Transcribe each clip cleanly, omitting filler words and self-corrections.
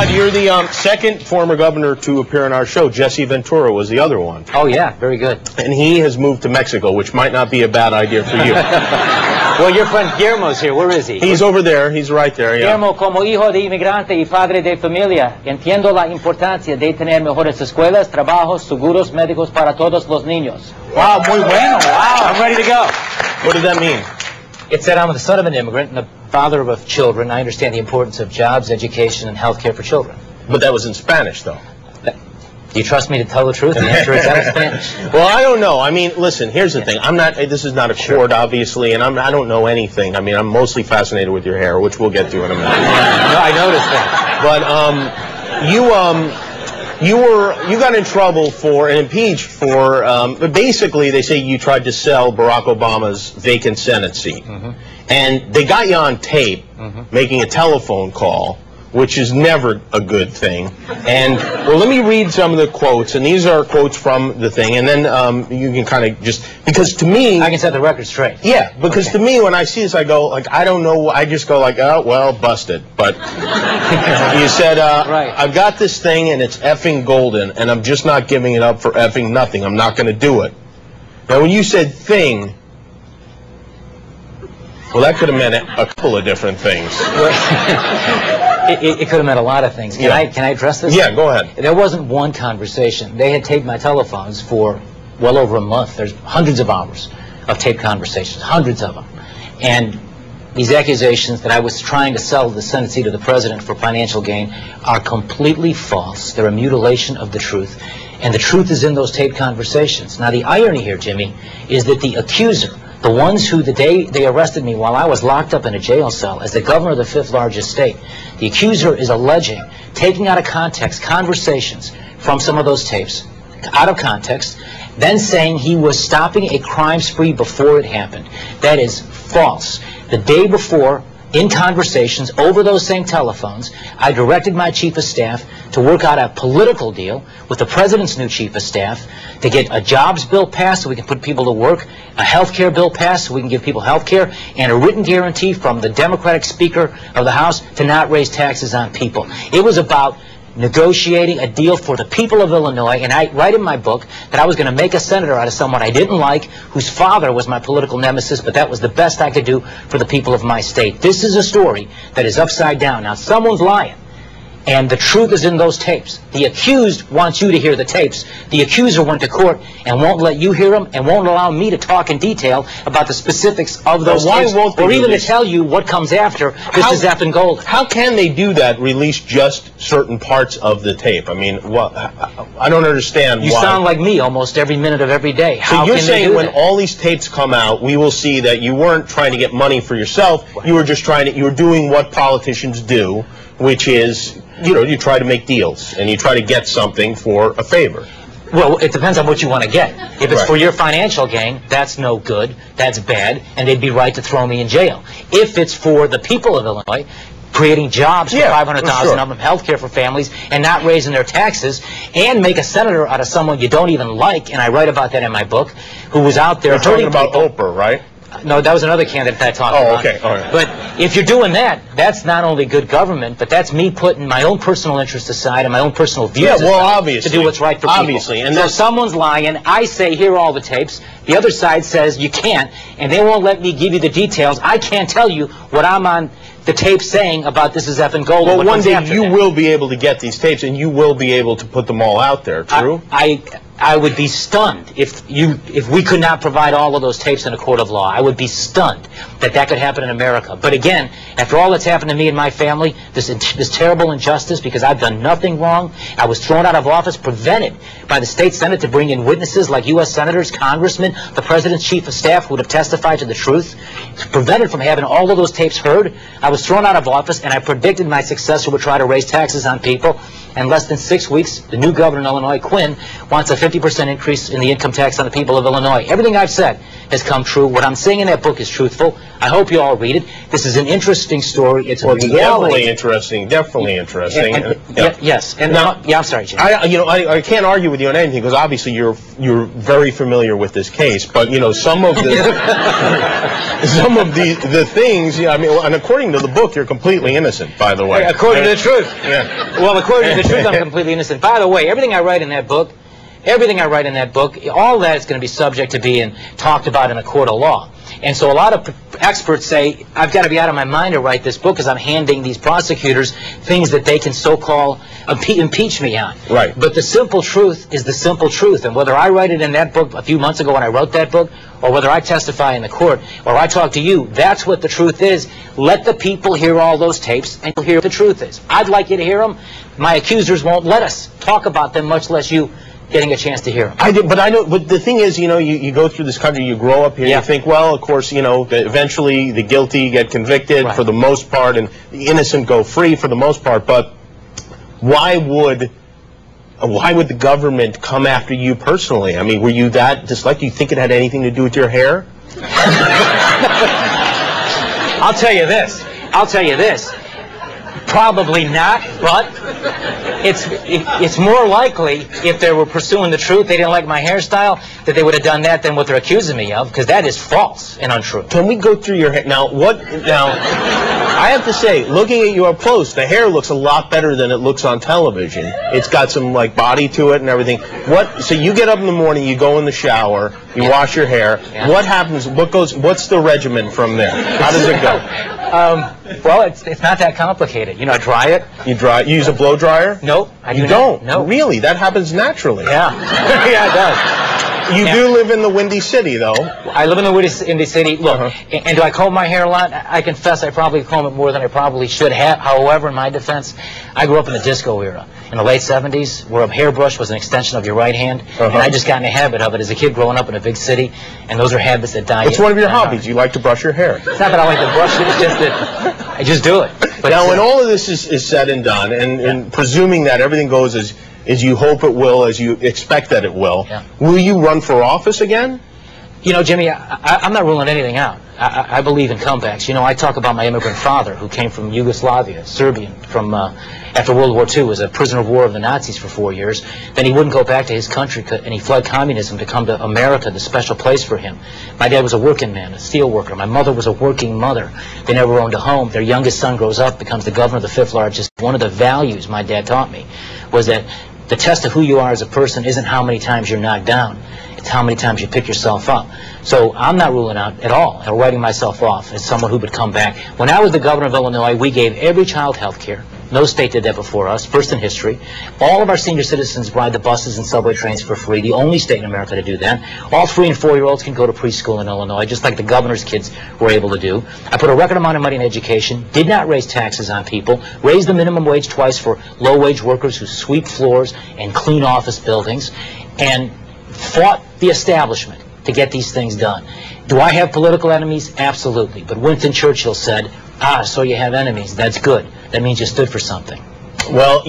Todd, you're the second former governor to appear on our show. Jesse Ventura was the other one. Oh, yeah, very good. And he has moved to Mexico, which might not be a bad idea for you. Well, your friend Guillermo's here. Where is he? He's over there. He's right there, yeah. Guillermo, como hijo de inmigrante y padre de familia, entiendo la importancia de tener mejores escuelas, trabajos, seguros médicos para todos los niños. Wow, muy bueno. Wow, I'm ready to go. What does that mean? It's that I'm the son of an immigrant and the father of children. I understand the importance of jobs, education, and health care for children. But that was in Spanish, though. Do you trust me to tell the truth? The answer is that in Spanish. Well, I don't know. I mean, listen, here's the thing. I'm not, this is not a court, obviously, and I don't know anything. I mean, I'm mostly fascinated with your hair, which we'll get to in a minute. No, I noticed that. But, you got in trouble for, and impeached for, basically, they say you tried to sell Barack Obama's vacant Senate seat. And they got you on tape making a telephone call, which is never a good thing. And, well, let me read some of the quotes, and these are quotes from the thing, and then you can kind of just, because to me... I can set the record straight. Yeah, because to me, when I see this, I go, like, I don't know, I just go like, oh, well, busted. But you said, right. I've got this thing, and it's effing golden, and I'm just not giving it up for effing nothing. I'm not going to do it. Now, when you said thing, well, that could have meant a couple of different things. It could have meant a lot of things. Can I address this? Yeah, go ahead. There wasn't one conversation. They had taped my telephones for well over a month. There's hundreds of hours of taped conversations, hundreds of them. And these accusations that I was trying to sell the Senate seat of the president for financial gain are completely false. They're a mutilation of the truth. And the truth is in those taped conversations. Now, the irony here, Jimmy, is that the accuser, the ones who, the day they arrested me while I was locked up in a jail cell as the governor of the fifth largest state, the accuser is alleging, taking out of context, conversations from some of those tapes, out of context, then saying he was stopping a crime spree before it happened. That is false. The day before, in conversations over those same telephones, I directed my chief of staff to work out a political deal with the president's new chief of staff to get a jobs bill passed so we can put people to work, a health care bill passed so we can give people health care, and a written guarantee from the Democratic Speaker of the House to not raise taxes on people. It was about negotiating a deal for the people of Illinois, and I write in my book that I was going to make a senator out of someone I didn't like, whose father was my political nemesis, but that was the best I could do for the people of my state. This is a story that is upside down. Now, someone's lying, and the truth is in those tapes. The accused wants you to hear the tapes. The accuser went to court and won't let you hear them and won't allow me to talk in detail about the specifics of those tapes, or even to tell you what comes after. This is effing gold. How can they do that, release just certain parts of the tape? I mean, I don't understand why. You sound like me almost every minute of every day. So you're saying when all these tapes come out, we will see that you weren't trying to get money for yourself, you were just trying to, you were doing what politicians do, which is, you know, you try to make deals, and you try to get something for a favor. Well, it depends on what you want to get. If it's for your financial gain, that's no good, that's bad, and they'd be right to throw me in jail. If it's for the people of Illinois, creating jobs for 500,000 of them, health care for families, and not raising their taxes, and make a senator out of someone you don't even like, and I write about that in my book, who was out there hurting people. You're talking about Oprah, right? No, that was another candidate that I talked about. Oh, okay, all right. But if you're doing that, that's not only good government, but that's me putting my own personal interests aside and my own personal views obviously, to do what's right for people. And so someone's lying, I say, here are all the tapes. The other side says you can't, and they won't let me give you the details. I can't tell you what I'm on the tape saying about this is effing gold. Well, one day you will be able to get these tapes, and you will be able to put them all out there, true? I would be stunned if we could not provide all of those tapes in a court of law. I would be stunned that that could happen in America. But again, after all that's happened to me and my family, this terrible injustice, because I've done nothing wrong, I was thrown out of office, prevented by the state Senate to bring in witnesses like U.S. senators, congressmen, the president's chief of staff who would have testified to the truth, prevented from having all of those tapes heard. I was thrown out of office, and I predicted my successor would try to raise taxes on people. And less than 6 weeks, the new governor in Illinois, Quinn, wants a 50% increase in the income tax on the people of Illinois. Everything I've said has come true. What I'm saying in that book is truthful. I hope you all read it. This is an interesting story. It's a reality. Definitely interesting. Definitely interesting. Yes. And now, I'm sorry, Jim. I can't argue with you on anything because obviously you're very familiar with this case. But some of the the things. I mean, and according to the book, you're completely innocent. By the way, according to the truth. Yeah. Well, according to the truth, I'm completely innocent. By the way, everything I write in that book, all that is going to be subject to being talked about in a court of law. And so a lot of experts say, I've got to be out of my mind to write this book because I'm handing these prosecutors things that they can so-called impeach me on. Right. But the simple truth is the simple truth. And whether I write it in that book a few months ago when I wrote that book, or whether I testify in the court, or I talk to you, that's what the truth is. Let the people hear all those tapes and you'll hear what the truth is. I'd like you to hear them. My accusers won't let us talk about them, much less you getting a chance to hear them. But the thing is, you go through this country, you grow up here, you think, well, of course, eventually the guilty get convicted for the most part, and the innocent go free for the most part. But why would the government come after you personally? I mean, were you that dyslexic? Do you think it had anything to do with your hair? I'll tell you this. Probably not, but it's more likely if they were pursuing the truth, they didn't like my hairstyle, that they would have done that than what they're accusing me of, because that is false and untrue. Can we go through your hair? Now, I have to say, looking at you up close, the hair looks a lot better than it looks on television. It's got some, body to it and everything. So you get up in the morning, you go in the shower, you wash your hair. Yeah. What happens? What's the regimen from there? How does it go? Well, it's not that complicated. I dry it. You use a blow dryer? Nope. You don't? No. Really? That happens naturally. Yeah. Yeah, it does. You do live in the Windy City, though. I live in the Windy City. Look, and do I comb my hair a lot? I confess I probably comb it more than I probably should have. However, in my defense, I grew up in the disco era. In the late 70s, where a hairbrush was an extension of your right hand, and I just got in the habit of it as a kid growing up in a big city, and those are habits that die. It's one of your hobbies. You like to brush your hair. It's not that I like to brush it, it's just that I just do it. But now, when all of this is said and done, and presuming that everything goes as you hope it will, as you expect that it will, will you run for office again? Jimmy, I'm not ruling anything out. I believe in comebacks. I talk about my immigrant father who came from Yugoslavia, Serbian, from after World War II, was a prisoner of war of the Nazis for 4 years. Then he wouldn't go back to his country, and he fled communism to come to America, the special place for him. My dad was a working man, a steel worker. My mother was a working mother. They never owned a home. Their youngest son grows up, becomes the governor of the fifth largest. One of the values my dad taught me was that the test of who you are as a person isn't how many times you're knocked down. It's how many times you pick yourself up. So I'm not ruling out at all, or writing myself off as someone who would come back. When I was the governor of Illinois, we gave every child health care. No state did that before us, first in history. All of our senior citizens ride the buses and subway trains for free, the only state in America to do that. All 3- and 4-year-olds can go to preschool in Illinois, just like the governor's kids were able to do. I put a record amount of money in education, did not raise taxes on people, raised the minimum wage twice for low-wage workers who sweep floors and clean office buildings, and fought the establishment to get these things done. Do I have political enemies? Absolutely. But Winston Churchill said, so you have enemies. That's good. That means you stood for something. Well,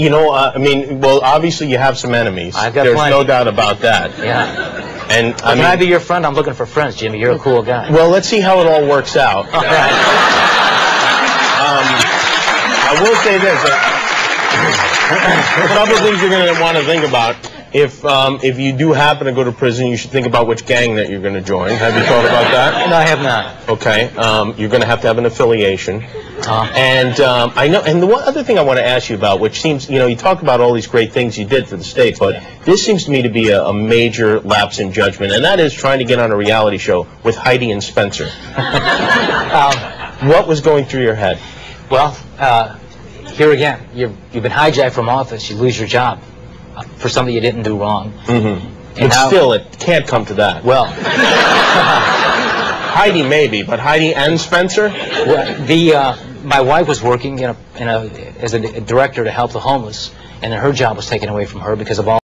obviously you have some enemies. I've got There's plenty. no doubt about that. Yeah. And Can I be your friend? I'm looking for friends, Jimmy. You're a cool guy. Well, let's see how it all works out. All right. I will say this. A couple of things you're going to want to think about. If you do happen to go to prison, you should think about which gang that you're going to join. Have you thought about that? No, I have not. Okay. You're going to have an affiliation. And I know. And the one other thing I want to ask you about, which seems, you talk about all these great things you did for the state, but this seems to me to be a major lapse in judgment, and that is trying to get on a reality show with Heidi and Spencer. What was going through your head? Well, here again, you've been hijacked from office. You lose your job for something you didn't do wrong. Mm-hmm. But still, it can't come to that. Well, Heidi maybe, but Heidi and Spencer? Well, my wife was working as a director to help the homeless, and then her job was taken away from her because of all